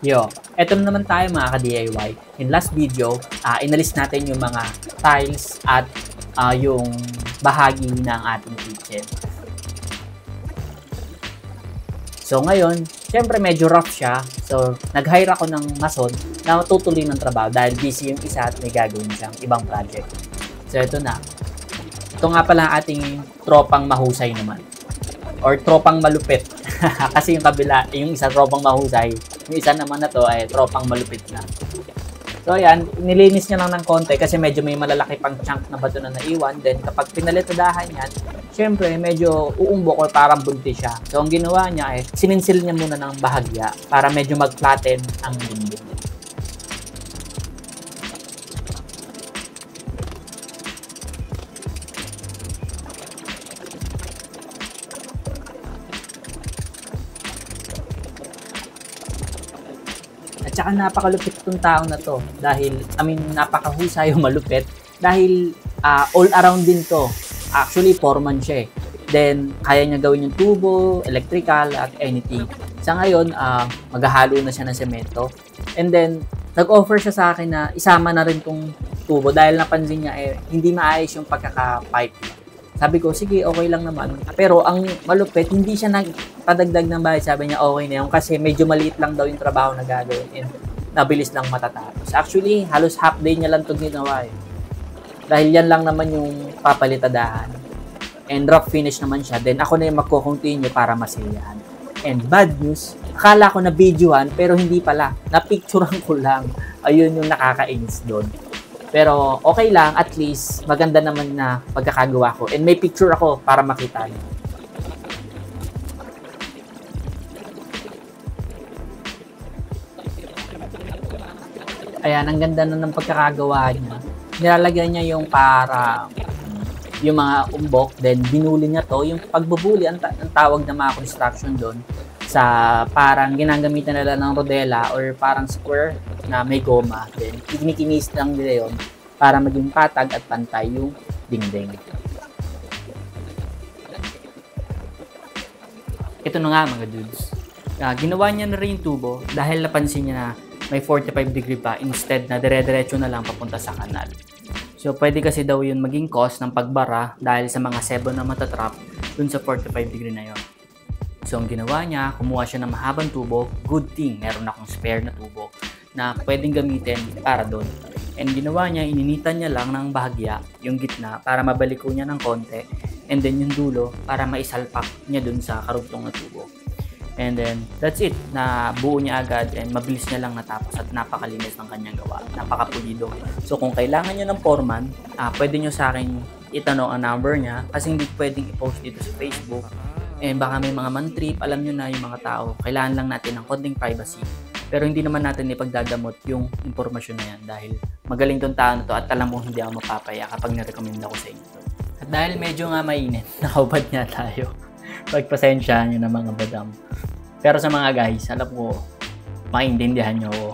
Yo, eto na naman tayo mga ka-DIY. In last video, inalis natin yung mga tiles at yung bahagi ng ating kitchen. So ngayon, syempre medyo rough siya. So nag-hire ako ng mason na matutuloy ng trabaho dahil busy yung isa at may gagawin siyang ibang project. So ito na. Ito nga pala ang ating tropang mahusay naman. Or tropang malupit. Kasi yung kabila, yung isa tropang mahusay. Yung isa naman na to ay tropang malupit na. So ayan, nilinis niya lang ng konti kasi medyo may malalaki pang chunk na bato na naiwan. Then kapag pinalitadahan yan, syempre medyo uumbok or parang buntis siya. So ang ginawa niya ay sininsil niya muna ng bahagya para medyo mag-flatten ang dingding. At saka napakalupit itong taong na to dahil, napakahusay o malupit dahil all around din to. Actually, foreman siya eh. Then, kaya niya gawin yung tubo, electrical, at anything. Sa ngayon, maghahalo na siya ng semento. And then, nag-offer siya sa akin na isama na rin tong tubo dahil napansin niya hindi maayos yung pagkaka-pipe. Sabi ko, sige, okay lang naman. Pero ang malupit, hindi siya nagpadagdag ng bayad. Sabi niya, okay na yun kasi medyo maliit lang daw yung trabaho na gagawin and nabilis lang matatapos. Actually, halos half day niya lang ito ginawa eh. Dahil yan lang naman yung papalitadahan. And rough finish naman siya. Then ako na yung magko-continue para masiyahan. And bad news, akala ko na videohan pero hindi pala. Napicturean ko lang. Ayun yung nakakainis doon. Pero okay lang, at least maganda naman na pagkakagawa ko. And may picture ako para makita niyo. Ayan, ang ganda na ng pagkakagawa niya. Nilalagay niya yung para yung mga umbok, then binuli niya to. Yung pagbubuli, ang tawag na mga construction doon sa parang ginagamitan nila ng rodela or parang square na may goma. Then, kinikinis lang nila yun para maging patag at pantay yung dingding. Ito na nga mga dudes. Ginawa niya na rin yung tubo dahil napansin niya na may 45 degree pa instead na dire-diretso na lang papunta sa kanal. So, pwede kasi daw yun maging cause ng pagbara dahil sa mga sebo na matatrap dun sa 45 degree na yun. So, ang ginawa niya, kumuha siya ng mahabang tubo. Good thing, meron akong spare na tubo na pwedeng gamitin para doon. And ginawa niya, ininitan niya lang ng bahagya, yung gitna, para mabaliko niya ng konti. And then yung dulo, para maisalpak niya doon sa karugtong na tubo. And then, that's it. Nabuo niya agad and mabilis niya lang natapos at napakalinis ng kanyang gawa. Napakapulido. So, kung kailangan niyo ng foreman, pwede niyo sa akin itanong ang number niya kasi hindi pwedeng i-post dito sa Facebook. And baka may mga man-trip, alam nyo na yung mga tao, kailangan lang natin ng konting privacy. Pero hindi naman natin ipagdadamot yung informasyon na yan dahil magaling tong tao na to at alam mo hindi ako mapapaya kapag na-recommend ako sa inyo. At dahil medyo nga mainit, nakahubad nga tayo. Pagpasensyahan nyo na mga badam. Pero sa mga guys, alam ko, maintindihan nyo ako.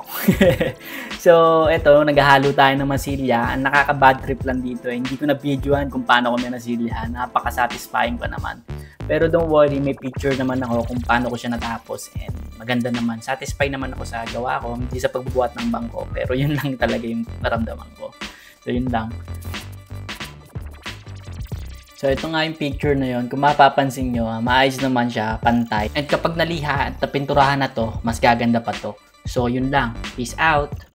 So, eto, naghahalo tayo ng masilya. Ang nakaka-bad trip lang dito, hindi ko na-videoan kung paano ko na nasilyahan. Napaka-satisfying pa naman. Pero don't worry, may picture naman ako kung paano ko siya natapos and maganda naman. Satisfied naman ako sa gawa ko, hindi sa pagbubuhat ng bangko. Pero yun lang talaga yung naramdaman ko. So yun lang. So ito nga yung picture na yun. Kung mapapansin nyo, maayos naman siya, pantay. And kapag naliha at napinturahan na to, mas gaganda pa to. So yun lang. Peace out!